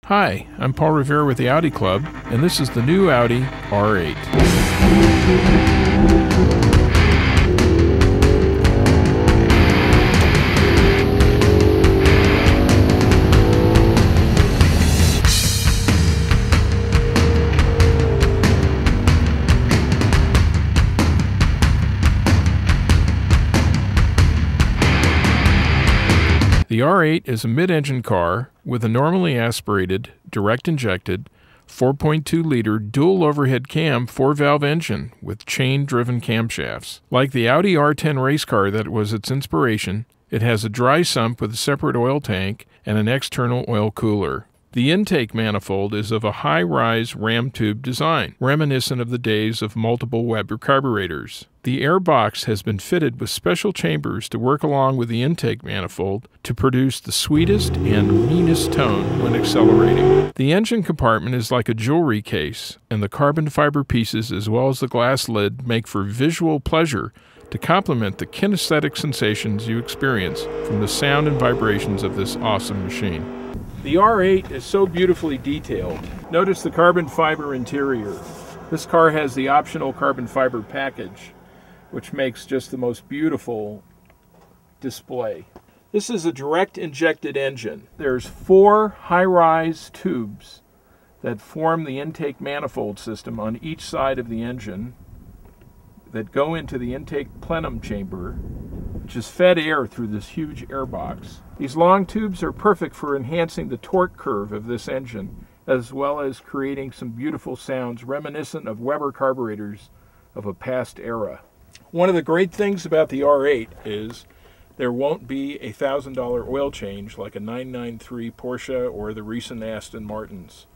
Hi, I'm Paul Rivera with the Audi Club, and this is the new Audi R8. The R8 is a mid-engine car with a normally aspirated, direct-injected, 4.2-liter dual overhead cam 4-valve engine with chain-driven camshafts. Like the Audi R10 race car that was its inspiration, it has a dry sump with a separate oil tank and an external oil cooler. The intake manifold is of a high-rise ram tube design, reminiscent of the days of multiple Weber carburetors. The air box has been fitted with special chambers to work along with the intake manifold to produce the sweetest and meanest tone when accelerating. The engine compartment is like a jewelry case, and the carbon fiber pieces as well as the glass lid make for visual pleasure to complement the kinesthetic sensations you experience from the sound and vibrations of this awesome machine. The R8 is so beautifully detailed. Notice the carbon fiber interior. This car has the optional carbon fiber package, which makes just the most beautiful display. This is a direct injected engine. There's 4 high-rise tubes that form the intake manifold system on each side of the engine that go into the intake plenum chamber, which is fed air through this huge air box. These long tubes are perfect for enhancing the torque curve of this engine, as well as creating some beautiful sounds reminiscent of Weber carburetors of a past era. One of the great things about the R8 is there won't be a $1,000 oil change like a 993 Porsche or the recent Aston Martins.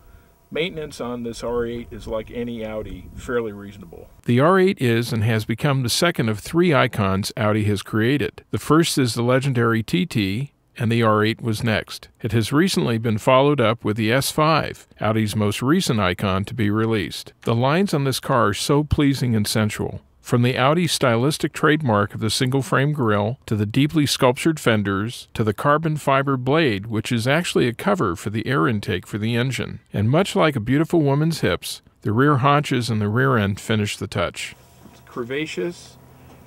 Maintenance on this R8 is like any Audi, fairly reasonable. The R8 is and has become the second of 3 icons Audi has created. The first is the legendary TT, and the R8 was next. It has recently been followed up with the S5, Audi's most recent icon to be released. The lines on this car are so pleasing and sensual. From the Audi stylistic trademark of the single-frame grille, to the deeply sculptured fenders, to the carbon fiber blade, which is actually a cover for the air intake for the engine. And much like a beautiful woman's hips, the rear haunches and the rear end finish the touch. It's curvaceous.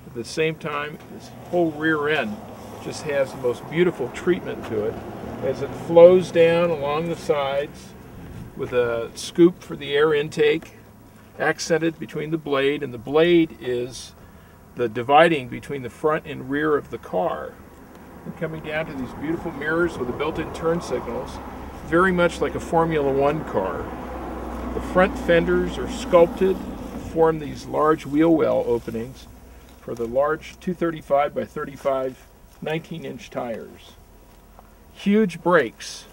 At the same time, this whole rear end just has the most beautiful treatment to it as it flows down along the sides with a scoop for the air intake, accented between the blade, and the blade is the dividing between the front and rear of the car. And coming down to these beautiful mirrors with the built-in turn signals, very much like a Formula One car. The front fenders are sculpted to form these large wheel well openings for the large 235 by 35 19-inch tires. Huge brakes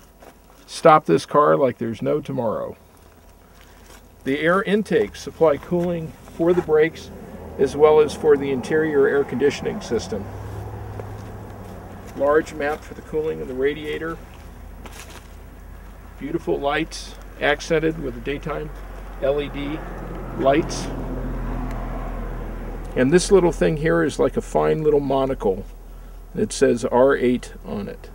stop this car like there's no tomorrow. The air intakes supply cooling for the brakes as well as for the interior air conditioning system. Large mount for the cooling of the radiator. Beautiful lights accented with the daytime LED lights. And this little thing here is like a fine little monocle. It says R8 on it.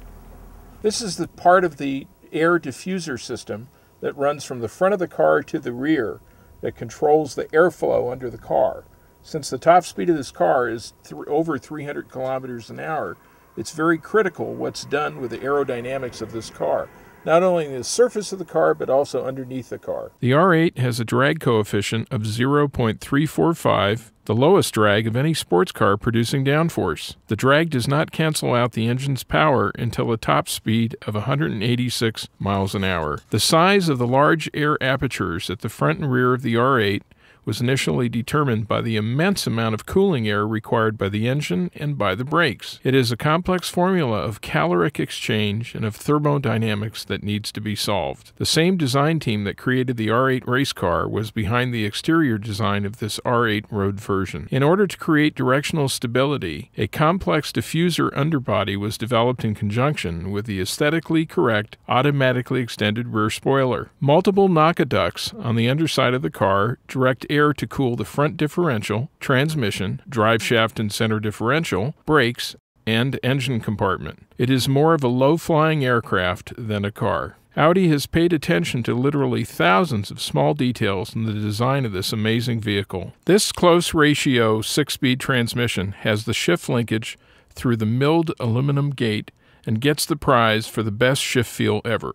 This is the part of the air diffuser system that runs from the front of the car to the rear that controls the airflow under the car. Since the top speed of this car is over 300 kilometers an hour, it's very critical what's done with the aerodynamics of this car, not only in the surface of the car but also underneath the car. The R8 has a drag coefficient of 0.345, the lowest drag of any sports car producing downforce. The drag does not cancel out the engine's power until a top speed of 186 miles an hour. The size of the large air apertures at the front and rear of the R8 was initially determined by the immense amount of cooling air required by the engine and by the brakes. It is a complex formula of caloric exchange and of thermodynamics that needs to be solved. The same design team that created the R8 race car was behind the exterior design of this R8 road version. In order to create directional stability, a complex diffuser underbody was developed in conjunction with the aesthetically correct, automatically extended rear spoiler. Multiple NACA ducts on the underside of the car direct air to cool the front differential, transmission, drive shaft and center differential, brakes, and engine compartment. It is more of a low-flying aircraft than a car. Audi has paid attention to literally thousands of small details in the design of this amazing vehicle. This close ratio 6-speed transmission has the shift linkage through the milled aluminum gate and gets the prize for the best shift feel ever.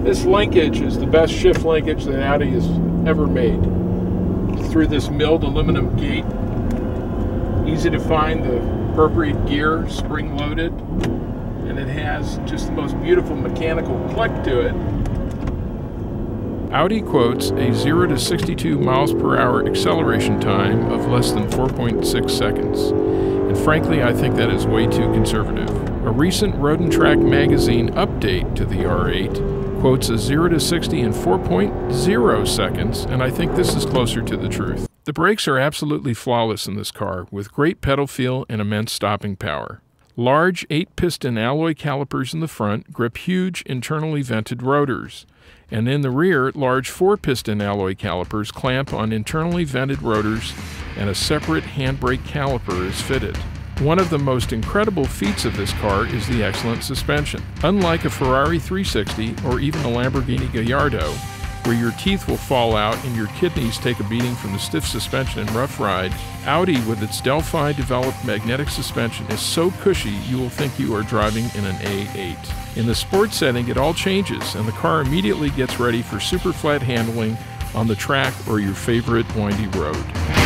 This linkage is the best shift linkage that Audi has ever made. Through this milled aluminum gate, easy to find the appropriate gear, spring-loaded, and it has just the most beautiful mechanical click to it. Audi quotes a 0 to 62 miles per hour acceleration time of less than 4.6 seconds. And frankly, I think that is way too conservative. A recent Road and Track magazine update to the R8 quotes a 0 to 60 in 4.0 seconds, and I think this is closer to the truth. The brakes are absolutely flawless in this car, with great pedal feel and immense stopping power. Large 8-piston alloy calipers in the front grip huge internally vented rotors, and in the rear, large 4-piston alloy calipers clamp on internally vented rotors, and a separate handbrake caliper is fitted. One of the most incredible feats of this car is the excellent suspension. Unlike a Ferrari 360 or even a Lamborghini Gallardo, where your teeth will fall out and your kidneys take a beating from the stiff suspension and rough ride, Audi with its Delphi-developed magnetic suspension is so cushy you will think you are driving in an A8. In the sport setting, it all changes, and the car immediately gets ready for super flat handling on the track or your favorite windy road.